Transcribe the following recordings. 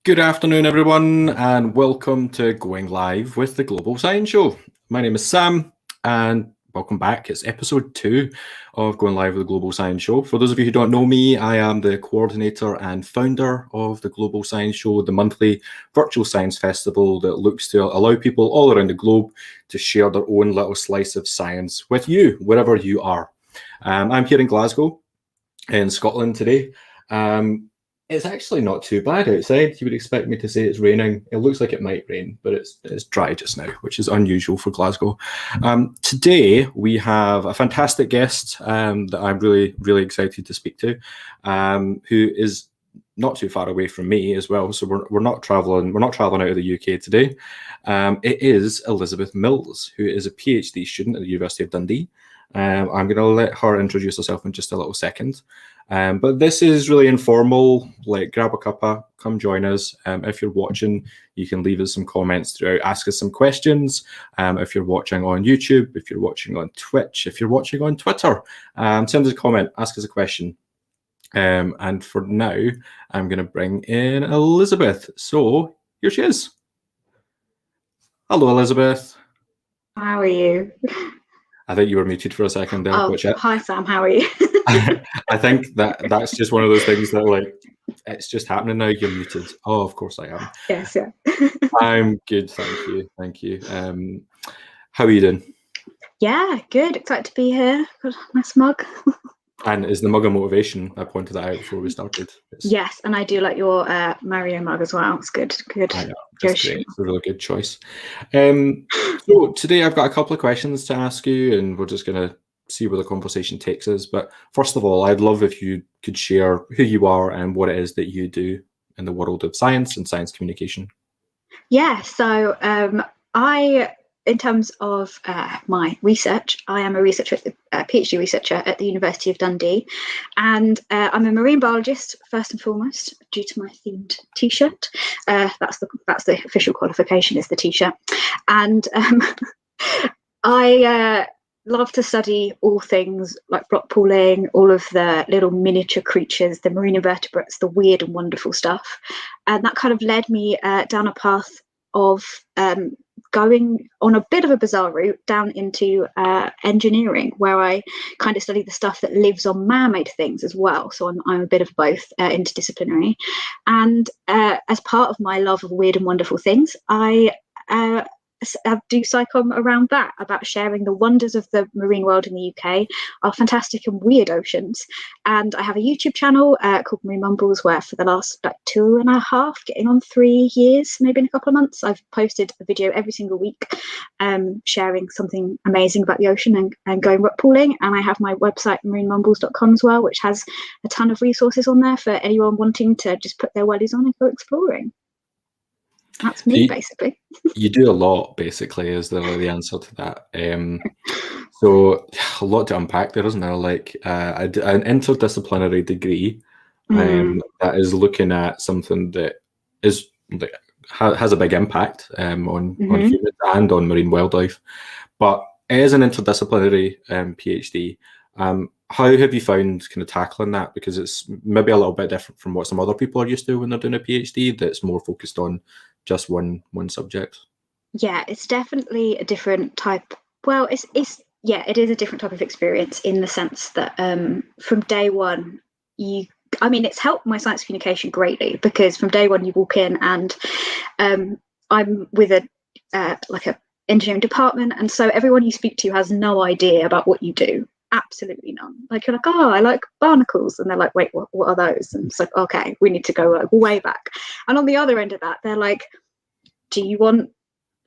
Good afternoon, everyone, and welcome to Going Live with the Global Science Show. My name is Sam, and welcome back. It's episode 2 of Going Live with the Global Science Show. For those of you who don't know me, I am the coordinator and founder of the Global Science Show, the monthly virtual science festival that looks to allow people all around the globe to share their own little slice of science with you, wherever you are. I'm here in Glasgow, in Scotland today. It's actually not too bad outside. You would expect me to say it's raining. It looks like it might rain, but it's dry just now, which is unusual for Glasgow. Today, we have a fantastic guest that I'm really, really excited to speak to, who is not too far away from me as well. So we're not traveling out of the UK today. It is Elizabeth Mills, who is a PhD student at the University of Dundee. I'm going to let her introduce herself in just a little second. But this is really informal, like grab a cuppa, come join us. If you're watching, you can leave us some comments throughout, ask us some questions. If you're watching on YouTube, if you're watching on Twitch, if you're watching on Twitter, send us a comment, ask us a question. And for now, I'm going to bring in Elizabeth. So here she is. Hello, Elizabeth. How are you? I think you were muted for a second there. Oh, hi Sam, how are you? I think that's just one of those things that, like, it's just happening now. You're muted. Oh, of course I am. Yes, yeah. I'm good, thank you. How are you doing? Yeah, good. Excited to be here. Got a nice mug. And is the mug a motivation? I pointed that out before we started. Yes, and I do like your Mario mug as well. It's good. Good. I know, it's great. It's a really good choice. So today I've got a couple of questions to ask you, and we're just going to see where the conversation takes us. But first of all, I'd love if you could share who you are and what it is that you do in the world of science and science communication. Yeah, so in terms of my research, I am a researcher, PhD researcher at the University of Dundee, and I'm a marine biologist first and foremost due to my themed T-shirt. That's the official qualification, is the T-shirt, and I love to study all things like block pooling, all of the little miniature creatures, the marine invertebrates, the weird and wonderful stuff, and that kind of led me down a path of going on a bit of a bizarre route down into engineering, where I kind of study the stuff that lives on man-made things as well. So I'm a bit of both, interdisciplinary. And as part of my love of weird and wonderful things, I do SciComm around that, about sharing the wonders of the marine world in the UK, our fantastic and weird oceans. And I have a YouTube channel called Marine Mumbles, where for the last 2.5, getting on 3 years, maybe in a couple of months, I've posted a video every single week, sharing something amazing about the ocean and going rock pooling. And I have my website, marinemumbles.com, as well, which has a ton of resources on there for anyone wanting to just put their wellies on and go exploring. That's me, basically. You do a lot, basically, is the answer to that. So a lot to unpack there, isn't there? Like an interdisciplinary degree that is looking at something that is has a big impact on humans and on marine wildlife. But as an interdisciplinary PhD, how have you found kind of tackling that? Because it's maybe a little bit different from what some other people are used to when they're doing a PhD that's more focused on just one subject. Yeah, it's definitely a different type. Well, it is a different type of experience, in the sense that from day one, it's helped my science communication greatly, because from day one you walk in and I'm with a engineering department, and so everyone you speak to has no idea about what you do. Absolutely none. Like, you're like, oh, I like barnacles, and they're like, wait, what are those? And it's like, okay, we need to go like way back. And on the other end of that, they're like, do you want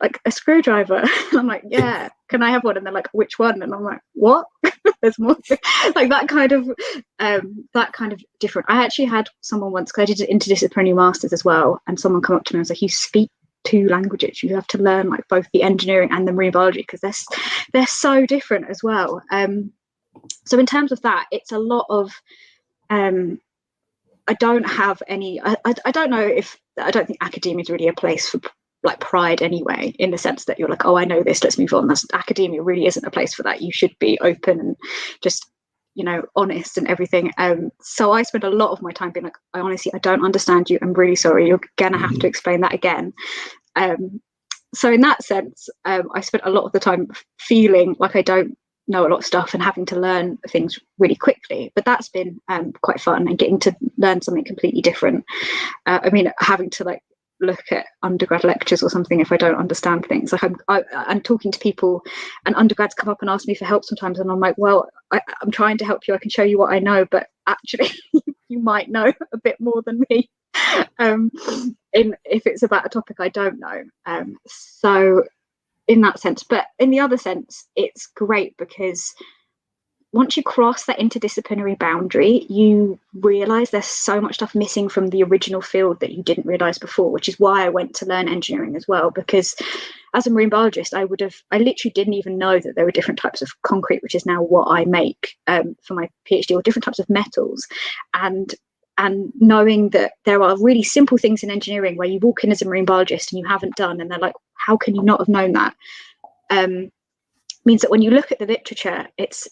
like a screwdriver? And I'm like, yeah, can I have one? And they're like, which one? And I'm like, what? There's more. Like that kind of different. I actually had someone once, because I did an interdisciplinary masters as well, and someone come up to me and was like, you speak 2 languages. You have to learn like both the engineering and the marine biology, because they're so different as well. So in terms of that, it's a lot of I don't have any. I don't know if I don't think academia is really a place for like pride anyway, in the sense that you're like, oh, I know this, let's move on. Academia really isn't a place for that. You should be open and just honest and everything. So I spent a lot of my time being like, I don't understand you. I'm really sorry. You're gonna have to explain that again. So in that sense, I spent a lot of the time feeling like I don't know a lot of stuff and having to learn things really quickly. But that's been quite fun, and getting to learn something completely different. Having to like look at undergrad lectures or something if I don't understand things. Like I'm talking to people, and undergrads come up and ask me for help sometimes, and I'm like, well, I'm trying to help you. I can show you what I know, but actually, you might know a bit more than me. If it's about a topic I don't know. So in that sense, but in the other sense, it's great because once you cross that interdisciplinary boundary, you realize there's so much stuff missing from the original field that you didn't realize before, which is why I went to learn engineering as well. Because as a marine biologist, I literally didn't even know that there were different types of concrete, which is now what I make for my PhD, or different types of metals. And knowing that there are really simple things in engineering where you walk in as a marine biologist and you haven't done, and they're like, how can you not have known that? Means that when you look at the literature, it's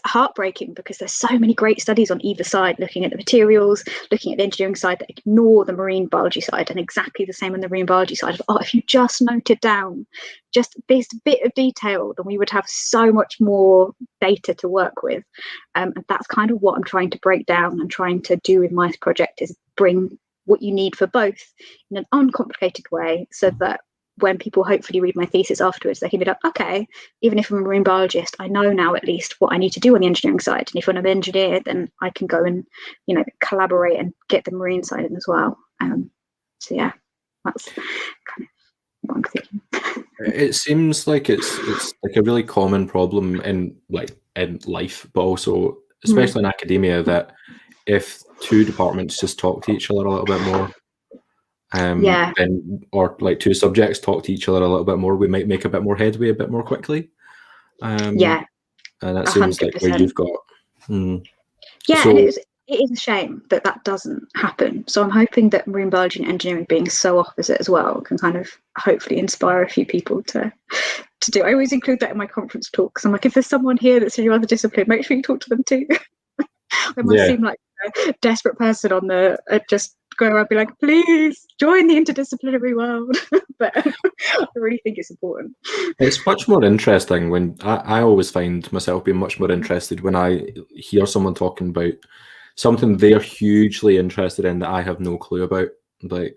heartbreaking, because there's so many great studies on either side, looking at the materials, looking at the engineering side, that ignore the marine biology side, and exactly the same on the marine biology side. If you just noted down just this bit of detail, then we would have so much more data to work with. And that's kind of what I'm trying to break down and trying to do with my project, is bring what you need for both in an uncomplicated way, so that when people hopefully read my thesis afterwards, they can be like, okay, even if I'm a marine biologist, I know now at least what I need to do on the engineering side. And if I'm an engineer, then I can go and, collaborate and get the marine side in as well. So yeah, that's kind of what I'm thinking. It seems like it's like a really common problem in life, but also especially in academia, that if two departments just talk to each other a little bit more, or like two subjects talk to each other a little bit more, we might make a bit more headway a bit more quickly. And that seems 100%. Like where you've got. So, and it is a shame that doesn't happen. So I'm hoping that marine biology and engineering, being so opposite as well, can kind of hopefully inspire a few people to do. I always include that in my conference talks. I'm like, if there's someone here that's in your other discipline, make sure you talk to them too. I must seem like a desperate person on the just go around be like, please join the interdisciplinary world. But I really think it's important. It's much more interesting when I always find myself being much more interested when I hear someone talking about something they're hugely interested in that I have no clue about. Like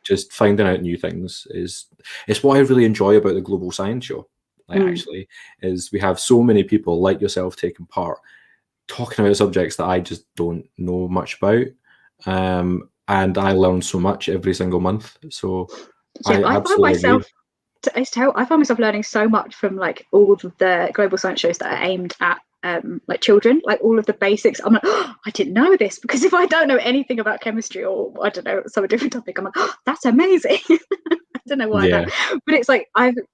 just finding out new things it's what I really enjoy about the Global Science Show. Actually, is we have so many people like yourself taking part, talking about subjects that I just don't know much about. And I learn so much every single month. So I absolutely agree. I find myself learning so much from like all of the global science shows that are aimed at like children, like all of the basics. I'm like, oh, I didn't know this, because if I don't know anything about chemistry, or I don't know, some different topic, I'm like, oh, that's amazing. I don't know why but it's like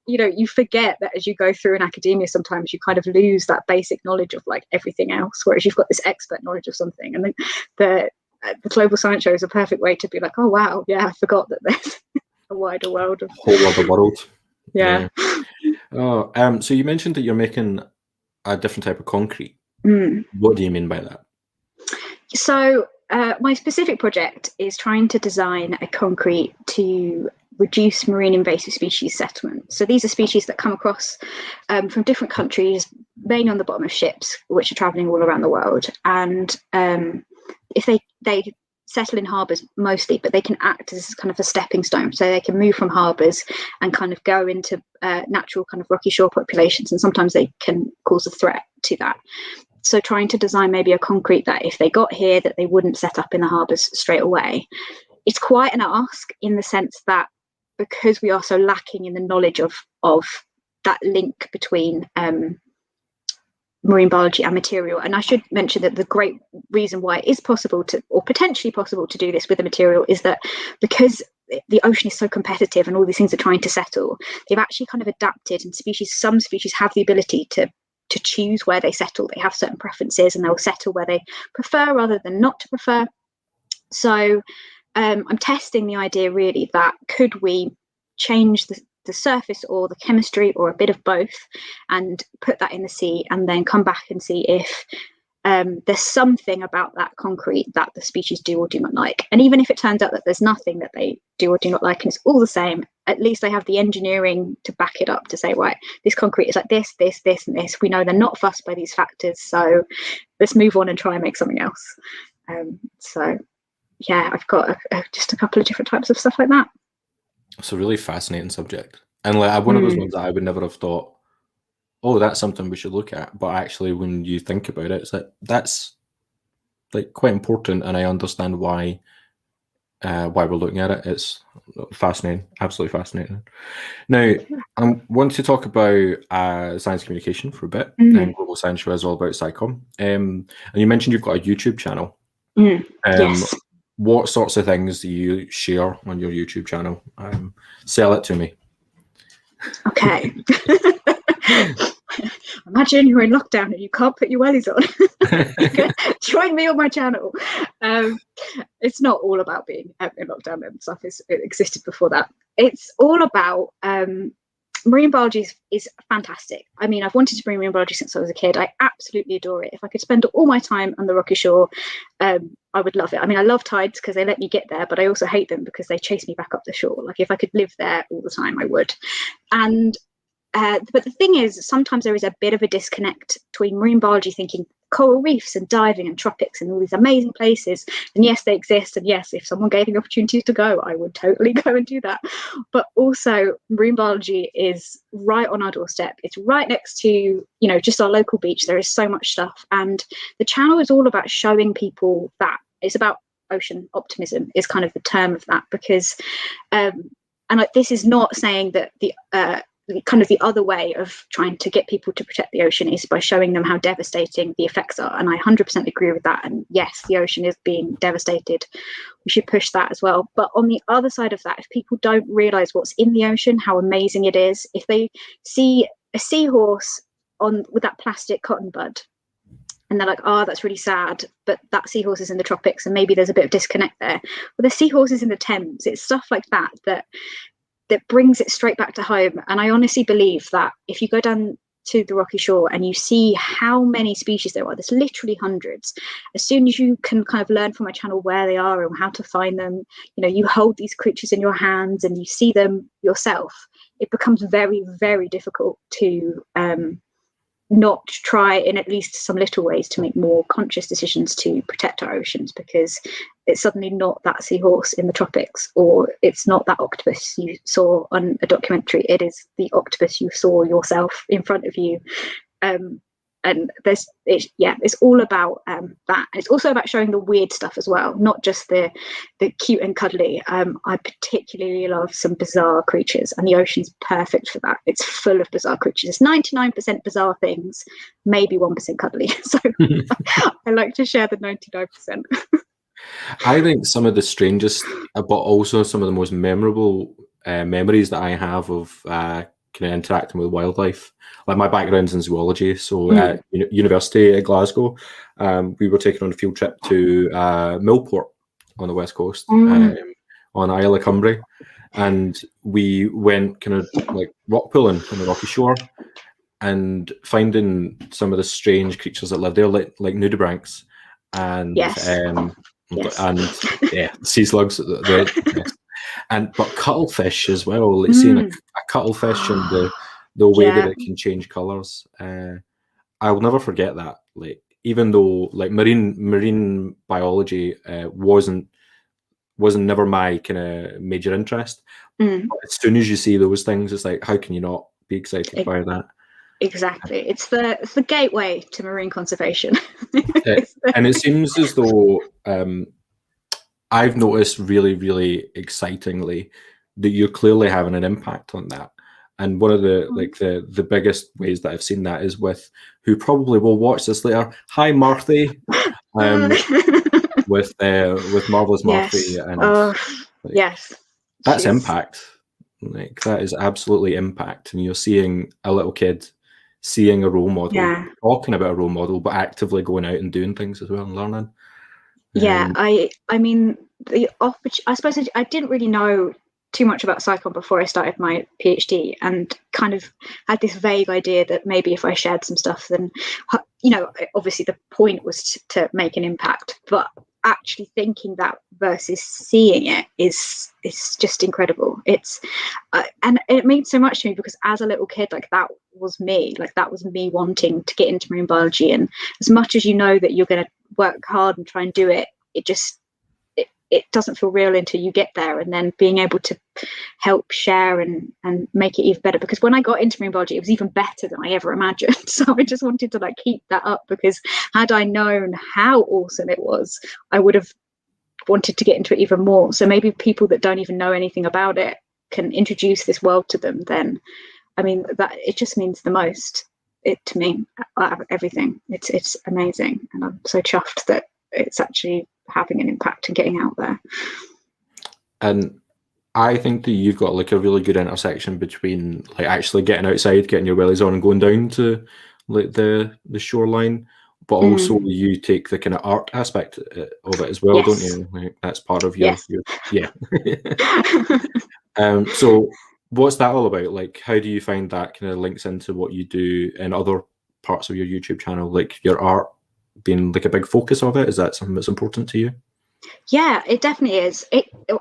you forget that as you go through in academia, sometimes you kind of lose that basic knowledge of like everything else, whereas you've got this expert knowledge of something. And then the global science show is a perfect way to be like, oh wow, yeah, I forgot that there's a wider world of whole other world. Oh, so you mentioned that you're making a different type of concrete. What do you mean by that? So my specific project is trying to design a concrete to reduce marine invasive species settlement. So these are species that come across from different countries, mainly on the bottom of ships, which are traveling all around the world. And if they settle in harbours mostly, but they can act as kind of a stepping stone. So they can move from harbours and kind of go into natural kind of rocky shore populations, and sometimes they can cause a threat to that. So trying to design maybe a concrete that if they got here, that they wouldn't set up in the harbours straight away. It's quite an ask, in the sense that because we are so lacking in the knowledge of that link between marine biology and material. And I should mention that the great reason why it is possible to, or potentially possible to do this with a material, is that because the ocean is so competitive and all these things are trying to settle, they've actually kind of adapted, and some species have the ability to choose where they settle. They have certain preferences, and they'll settle where they prefer rather than not to prefer. So I'm testing the idea really that could we change the surface or the chemistry or a bit of both, and put that in the sea, and then come back and see if there's something about that concrete that the species do or do not like. And even if it turns out that there's nothing that they do or do not like and it's all the same, at least they have the engineering to back it up to say, right, this concrete is like this, this, this, and this. We know they're not fussed by these factors, so let's move on and try and make something else. So yeah, I've got just a couple of different types of stuff like that. It's a really fascinating subject, and like one of those ones that I would never have thought, oh, that's something we should look at. But actually, when you think about it, it's like that's like quite important, and I understand why we're looking at it. It's fascinating, absolutely fascinating. Now, I want to talk about science communication for a bit, and Global Science Show is all about SciComm. And you mentioned you've got a YouTube channel. Yes. What sorts of things do you share on your YouTube channel? Sell it to me. Okay. Imagine you're in lockdown and you can't put your wellies on. Join me on my channel. It's not all about being in lockdown and stuff. It existed before that. It's all about marine biology is fantastic. I mean, I've wanted to bring marine biology since I was a kid. I absolutely adore it. If I could spend all my time on the rocky shore, I would love it. I mean, I love tides because they let me get there, but I also hate them because they chase me back up the shore. Like if I could live there all the time, I would. And but the thing is, sometimes there is a bit of a disconnect between marine biology thinking coral reefs and diving and tropics and all these amazing places. And yes, they exist. And yes, if someone gave me opportunities to go, I would totally go and do that. But also marine biology is right on our doorstep. It's right next to, just our local beach. There is so much stuff. And the channel is all about showing people that it's about ocean optimism is kind of the term of that, because this is not saying that the kind of the other way of trying to get people to protect the ocean is by showing them how devastating the effects are. And I 100% agree with that. And yes, the ocean is being devastated. We should push that as well. But on the other side of that, if people don't realize what's in the ocean, how amazing it is, if they see a seahorse with that plastic cotton bud, and they're like, oh, that's really sad, but that seahorse is in the tropics and maybe there's a bit of disconnect there. But the seahorses in the Thames, it's stuff like that brings it straight back to home. And I honestly believe that if you go down to the rocky shore and you see how many species there are, there's literally hundreds. As soon as you can kind of learn from my channel where they are and how to find them, you hold these creatures in your hands and you see them yourself, it becomes very, very difficult to not try in at least some little ways to make more conscious decisions to protect our oceans, because it's suddenly not that seahorse in the tropics, or it's not that octopus you saw on a documentary. It is the octopus you saw yourself in front of you. And it's all about that. It's also about showing the weird stuff as well, not just the cute and cuddly. I particularly love some bizarre creatures, and the ocean's perfect for that. It's full of bizarre creatures. It's 99% bizarre things, maybe 1% cuddly. So I like to share the 99%. I think some of the strangest, but also some of the most memorable memories that I have of kind of interacting with wildlife. Like my background's in zoology, so at University at Glasgow, we were taken on a field trip to Millport on the west coast, on Isle of Cumbrae, and we went kind of like rock pulling on the rocky shore and finding some of the strange creatures that live there, like nudibranchs and sea slugs, but cuttlefish as well. Like seeing a cuttlefish and the way that it can change colours. I will never forget that. Like, even though like marine biology wasn't never my kind of major interest, but as soon as you see those things, it's like, how can you not be excited by that? Exactly. It's the gateway to marine conservation. And it seems as though I've noticed really, really excitingly that you're clearly having an impact on that. And one of the biggest ways that I've seen that is with who probably will watch this later. Hi, Marthy, with Marvelous Marthy, and yes, that's impact. Like that is absolutely impact, and you're seeing a little kid seeing a role model, talking about a role model, but actively going out and doing things as well and learning. I mean, I suppose I didn't really know. I mean, I knew that too much about psychon before I started my PhD, and kind of had this vague idea that maybe if I shared some stuff, then, you know, obviously the point was to make an impact, but actually thinking that versus seeing it is just incredible. It's and it means so much to me, because as a little kid, like that was me wanting to get into marine biology, and as much as you know that you're going to work hard and try and do it, it doesn't feel real until you get there, and then being able to help share and make it even better. Because when I got into marine biology, it was even better than I ever imagined. So I just wanted to like keep that up, because had I known how awesome it was, I would have wanted to get into it even more. So maybe people that don't even know anything about it can introduce this world to them. Then, I mean, that it just means the most. It to me, everything. It's amazing, and I'm so chuffed that it's actually having an impact and getting out there. And I think that you've got like a really good intersection between like actually getting outside, getting your wellies on and going down to like the shoreline, but also you take the kind of art aspect of it as well, don't you? Like, that's part of your yeah. So what's that all about? Like, how do you find that kind of links into what you do in other parts of your YouTube channel, like your art being like a big focus of it? Is that something that's important to you? Yeah, it definitely is.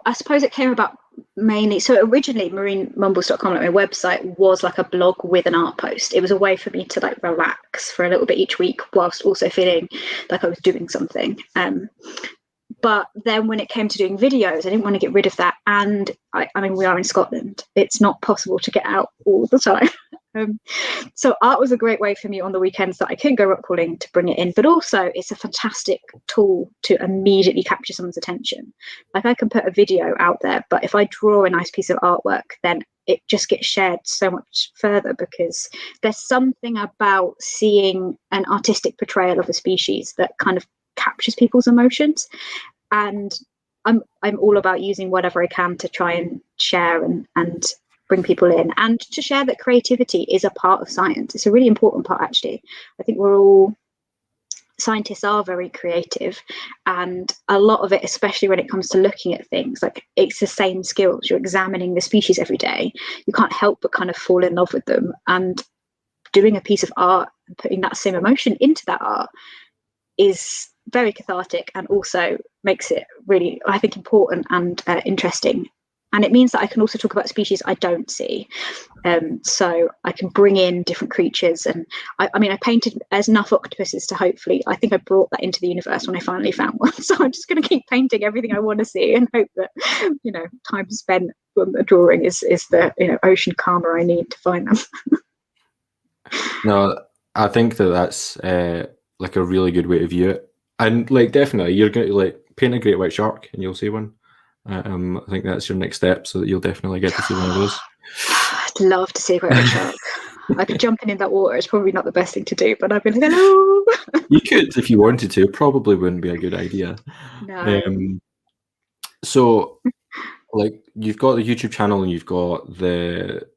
I suppose it came about mainly, so originally marinemumbles.com, like my website, was like a blog with an art post. It was a way for me to like relax for a little bit each week whilst also feeling like I was doing something. But then when it came to doing videos, I didn't want to get rid of that. And I mean, we are in Scotland. It's not possible to get out all the time. So art was a great way for me on the weekends that I couldn't go rock crawling to bring it in. But also it's a fantastic tool to immediately capture someone's attention. Like I can put a video out there, but if I draw a nice piece of artwork, then it just gets shared so much further, because there's something about seeing an artistic portrayal of a species that kind of captures people's emotions. And I'm all about using whatever I can to try and share and bring people in, and to share that creativity is a part of science. It's a really important part, actually. I think scientists are very creative, and a lot of it, especially when it comes to looking at things, like it's the same skills. You're examining the species every day. You can't help but kind of fall in love with them, and doing a piece of art and putting that same emotion into that art is very cathartic, and also makes it really, I think, important and interesting. And it means that I can also talk about species I don't see. So I can bring in different creatures. And I mean, I painted as enough octopuses to hopefully, I think I brought that into the universe when I finally found one. So I'm just going to keep painting everything I want to see, and hope that, you know, time spent on the drawing is the, you know, ocean karma I need to find them. No, I think that's like a really good way to view it. And like definitely you're going to like paint a great white shark and you'll see one. I think that's your next step, so that you'll definitely get to see one of those. I'd love to see a great white shark. I'd be jumping in that water. It's probably not the best thing to do, but I'd be like, hello. You could if you wanted to. Probably wouldn't be a good idea. No. So like you've got the YouTube channel and you've got the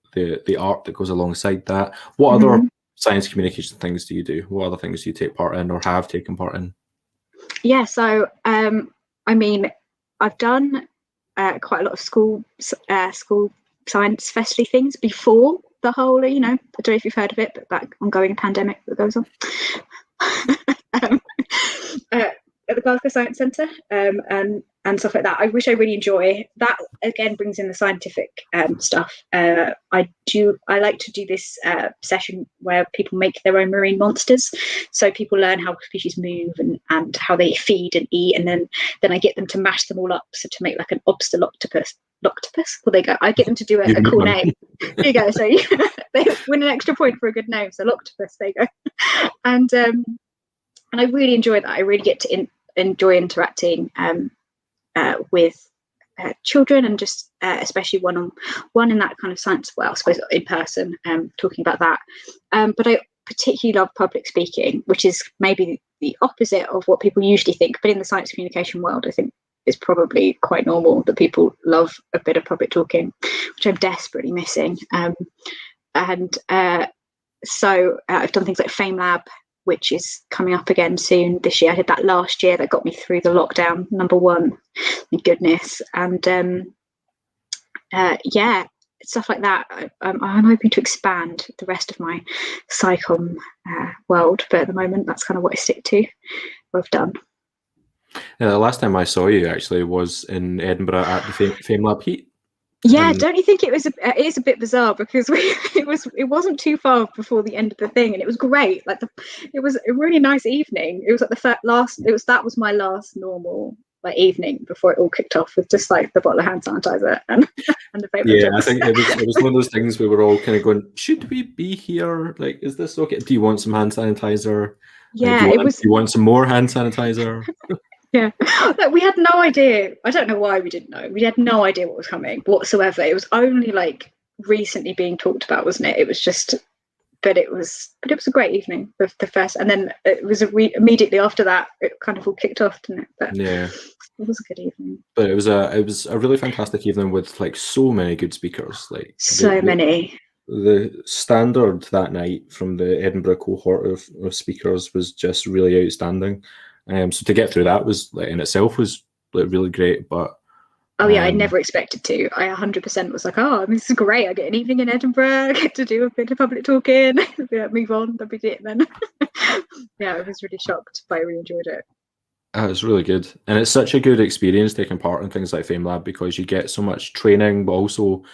art that goes alongside that. What other science communication things do you do? What other things do you take part in or have taken part in? Yeah, so I mean, I've done quite a lot of school science festly things before the whole, you know, I don't know if you've heard of it, but that ongoing pandemic that goes on. At the Glasgow Science Centre, and stuff like that, which I really enjoy. That again brings in the scientific stuff. I like to do this session where people make their own marine monsters, so people learn how species move and how they feed and eat, and then I get them to mash them all up, so to make like an octopus. Well, there you go. I get them to do a cool name. There you go. So they win an extra point for a good name. So octopus. There you go. And I really enjoy that. I really get to enjoy interacting with children, and just especially one-on-one in that kind of science, well, I suppose in person, talking about that. But I particularly love public speaking, which is maybe the opposite of what people usually think. But in the science communication world, I think it's probably quite normal that people love a bit of public talking, which I'm desperately missing. So I've done things like FameLab, which is coming up again soon this year. I did that last year. That got me through the lockdown, number one, thank goodness. And yeah, stuff like that. I'm hoping to expand the rest of my psychom world, but at the moment, that's kind of what I stick to. What I've done. Yeah, the last time I saw you actually was in Edinburgh at the FameLab Heat. Yeah, don't you think it is a bit bizarre because it wasn't too far before the end of the thing, and it was great. Like it was a really nice evening. It was like that was my last normal like evening before it all kicked off with just like the bottle of hand sanitizer and the paper. Yeah, I think it was one of those things we were all kind of going, should we be here? Like, is this okay? Do you want some hand sanitizer? Yeah, do you want some more hand sanitizer? Yeah, like, we had no idea. I don't know why we didn't know. We had no idea what was coming whatsoever. It was only like recently being talked about, wasn't it? It was just, but it was a great evening. The first, and then it was immediately after that, it kind of all kicked off, didn't it? But yeah, it was a good evening. But it was a really fantastic evening with like so many good speakers. Like many. The standard that night from the Edinburgh cohort of speakers was just really outstanding. So to get through that was like in itself was like really great. But yeah, I never expected to. I 100% was like, oh, this is great. I get an evening in Edinburgh. I get to do a bit of public talking. Move on. That'll be it then. Yeah, I was really shocked, but I really enjoyed it. It's really good, and it's such a good experience taking part in things like FameLab because you get so much training, but also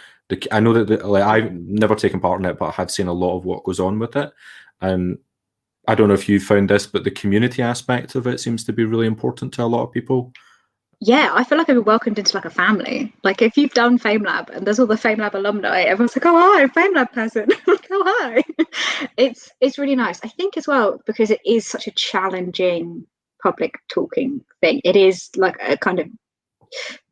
I know that like I've never taken part in it, but I have seen a lot of what goes on with it, and I don't know if you found this, but the community aspect of it seems to be really important to a lot of people. Yeah, I feel like I've been welcomed into like a family. Like if you've done FameLab and there's all the FameLab alumni, everyone's like, "Oh hi, FameLab person." Like, "Oh hi." It's really nice. I think as well because it is such a challenging public talking thing. It is like a kind of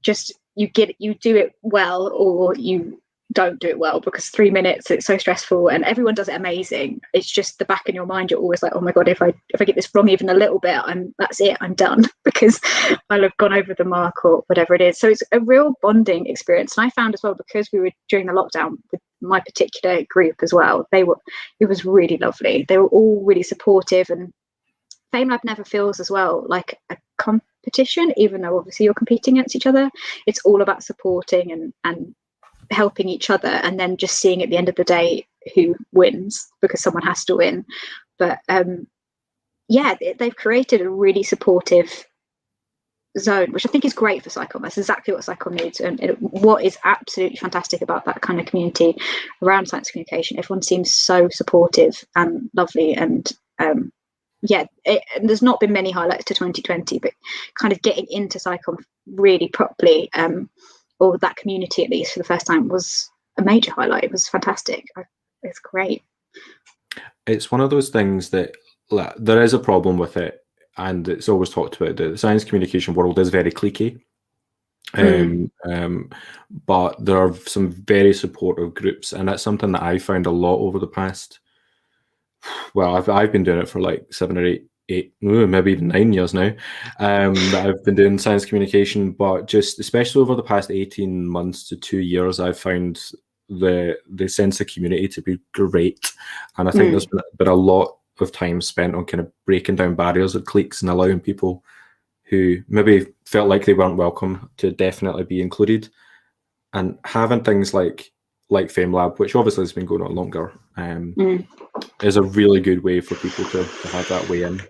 just you do it well or you don't do it well because 3 minutes it's so stressful and everyone does it amazing. It's just the back in your mind you're always like, oh my god, if I get this wrong even a little bit, that's it, I'm done because I'll have gone over the mark or whatever it is. So it's a real bonding experience. And I found as well, because we were during the lockdown with my particular group as well, it was really lovely. They were all really supportive, and FameLab never feels as well like a competition, even though obviously you're competing against each other. It's all about supporting and helping each other, and then just seeing at the end of the day who wins, because someone has to win. But yeah, they've created a really supportive zone, which I think is great for Psychom. That's exactly what Psychom needs, and what is absolutely fantastic about that kind of community around science communication. Everyone seems so supportive and lovely, and yeah, and there's not been many highlights to 2020, but kind of getting into Psychom really properly, or that community at least for the first time, was a major highlight. It was fantastic. It's great. It's one of those things that like, there is a problem with it, and it's always talked about. The science communication world is very cliquey, but there are some very supportive groups, and that's something that I found a lot over the past. Well, I've been doing it for like 7 or 8, maybe even 9 years now, that I've been doing science communication, but just especially over the past 18 months to 2 years, I've found the sense of community to be great. And I think there's been a lot of time spent on kind of breaking down barriers of cliques and allowing people who maybe felt like they weren't welcome to definitely be included. And having things like FameLab, which obviously has been going on longer, is a really good way for people to have that way in.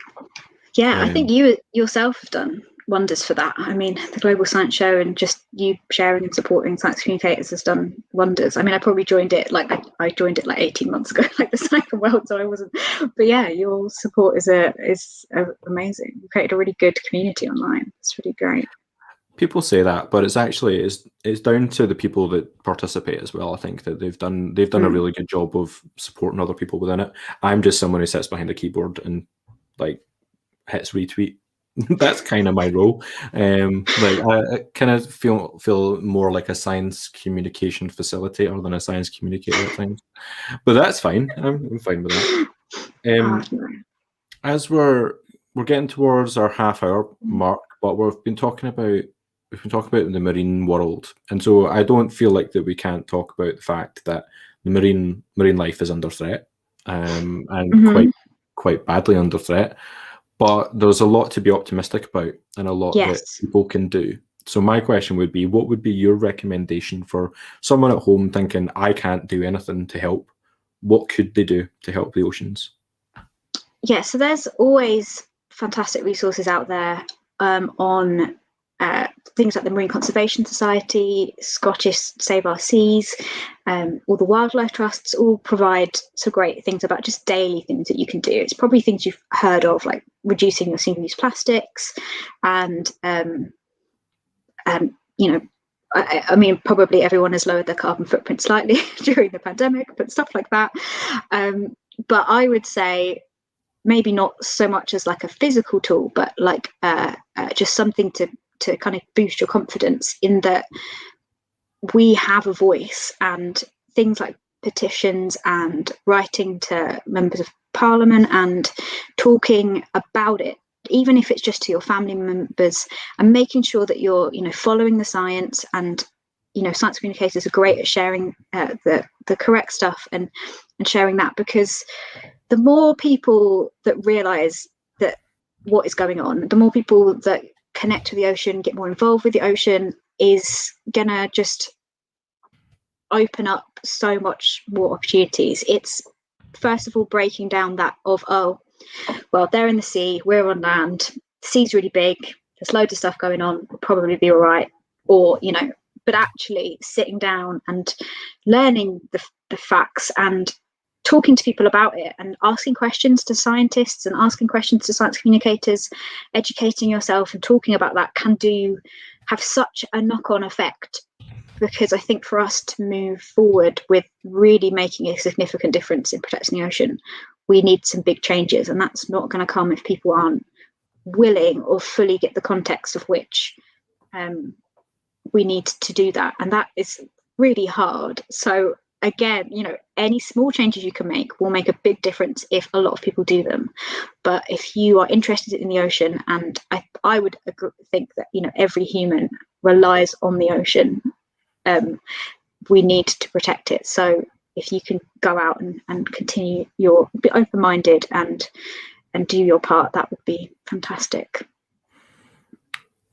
Yeah, I think you yourself have done wonders for that. I mean, the Global Science Show and just you sharing and supporting science communicators has done wonders. I mean, I probably joined it like I joined it like 18 months ago, like the Psychom world, so I wasn't. But yeah, your support is amazing. You created a really good community online. It's really great. People say that, but it's actually it's down to the people that participate as well. I think that they've done a really good job of supporting other people within it. I'm just someone who sits behind a keyboard and like hits retweet. That's kind of my role. Like I kind of feel more like a science communication facilitator than a science communicator at times. But that's fine. I'm fine with that. As we're getting towards our half-hour mark, but we've been talking about the marine world, and so I don't feel like that we can't talk about the fact that the marine life is under threat, and quite badly under threat. But there's a lot to be optimistic about, and a lot that people can do. So my question would be, what would be your recommendation for someone at home thinking, I can't do anything to help? What could they do to help the oceans? Yeah, so there's always fantastic resources out there on things like the Marine Conservation Society, Scottish Save Our Seas, all the wildlife trusts all provide some great things about just daily things that you can do. It's probably things you've heard of, like reducing your single-use plastics, and you know, I mean, probably everyone has lowered their carbon footprint slightly during the pandemic, but stuff like that. But I would say maybe not so much as like a physical tool, but like just something to kind of boost your confidence in that we have a voice, and things like petitions and writing to members of parliament and talking about it, even if it's just to your family members, and making sure that you're, following the science. And science communicators are great at sharing the correct stuff and sharing that, because the more people that realize that what is going on, the more people that connect to the ocean, get more involved with the ocean, is gonna just open up so much more opportunities. It's first of all breaking down that of, oh, well, they're in the sea, we're on land, the sea's really big, there's loads of stuff going on, we'll probably be all right. Or, but actually sitting down and learning the facts and talking to people about it, and asking questions to scientists and asking questions to science communicators, educating yourself and talking about that can have such a knock-on effect. Because I think for us to move forward with really making a significant difference in protecting the ocean, we need some big changes, and that's not going to come if people aren't willing or fully get the context of which we need to do that, and that is really hard. So again, any small changes you can make will make a big difference if a lot of people do them. But if you are interested in the ocean, and I would think that every human relies on the ocean, we need to protect it. So if you can go out and continue be open-minded and do your part, that would be fantastic.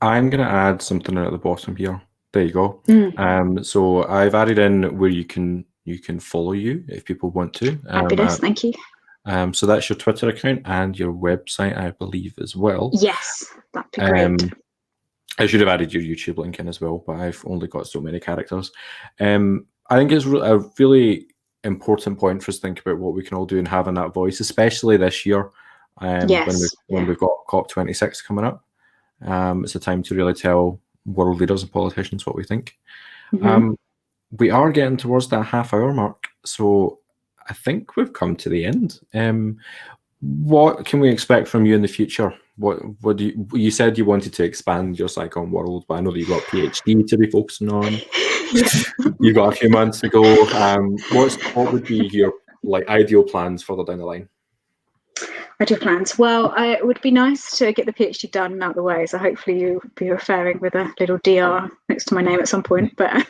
I'm going to add something at the bottom here. There you go. So I've added in where you can follow you if people want to. Fabulous, thank you. So that's your Twitter account and your website, I believe, as well. Yes, that'd be great. I should have added your YouTube link in as well, but I've only got so many characters. I think it's a really important point for us to think about what we can all do and having that voice, especially this year, when we've got COP26 coming up. It's a time to really tell world leaders and politicians what we think. We are getting towards that half-hour mark, so I think we've come to the end. What can we expect from you in the future? What do you said you wanted to expand your SciComm world, but I know that you've got a PhD to be focusing on. You've got a few months to go. What would be your ideal plans further down the line? Ideal plans. Well, it would be nice to get the PhD done and out of the way. So hopefully you'll be referring with a little DR next to my name at some point. But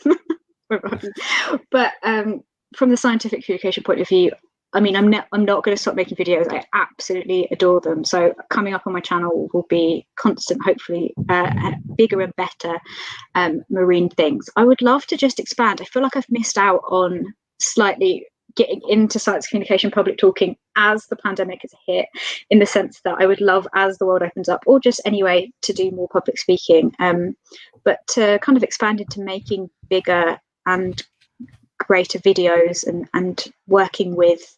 from the scientific communication point of view, I mean, I'm not going to stop making videos. I absolutely adore them. So coming up on my channel will be constant, hopefully bigger and better marine things. I would love to just expand. I feel like I've missed out on slightly getting into science communication, public talking as the pandemic has hit, in the sense that I would love, as the world opens up, or just anyway, to do more public speaking, but to kind of expand into making bigger and greater videos and working with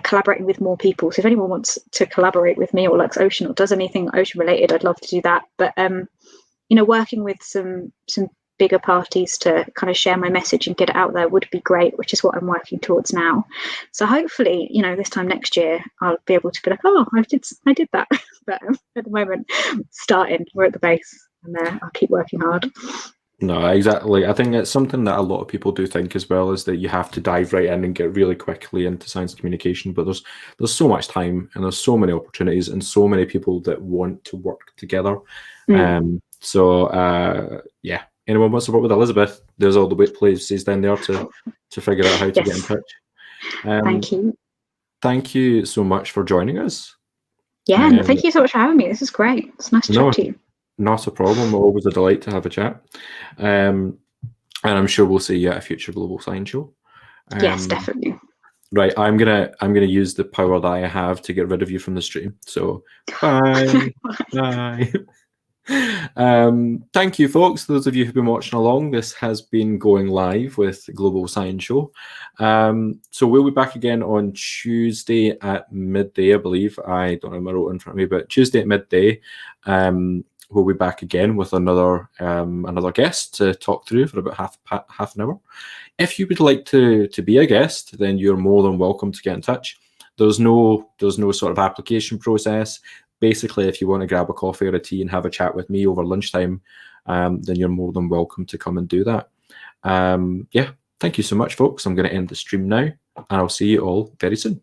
collaborating with more people. So if anyone wants to collaborate with me or likes ocean or does anything ocean related, I'd love to do that. But working with some bigger parties to kind of share my message and get it out there would be great, which is what I'm working towards now. So hopefully, this time next year I'll be able to be like, oh, I did that. But at the moment, we're at the base, and I'll keep working hard. No, exactly. I think it's something that a lot of people do think as well, is that you have to dive right in and get really quickly into science communication. But there's so much time, and there's so many opportunities, and so many people that want to work together. Yeah. Anyone wants to work with Elizabeth, there's all the places down there to figure out how to get in touch. Thank you. Thank you so much for joining us. Yeah, thank you so much for having me. This is great. It's nice to talk to you. Not a problem. Always a delight to have a chat. And I'm sure we'll see you at a future Global Science Show. Yes, definitely. Right, I'm gonna use the power that I have to get rid of you from the stream. So bye. Bye. Thank you, folks. Those of you who've been watching along, this has been Going Live with Global Science Show. So we'll be back again on Tuesday at midday, I believe. I don't have my route in front of me, but Tuesday at midday, we'll be back again with another guest to talk through for about half an hour. If you would like to be a guest, then you're more than welcome to get in touch. There's no sort of application process. Basically, if you want to grab a coffee or a tea and have a chat with me over lunchtime, then you're more than welcome to come and do that. Yeah, thank you so much, folks. I'm going to end the stream now, and I'll see you all very soon.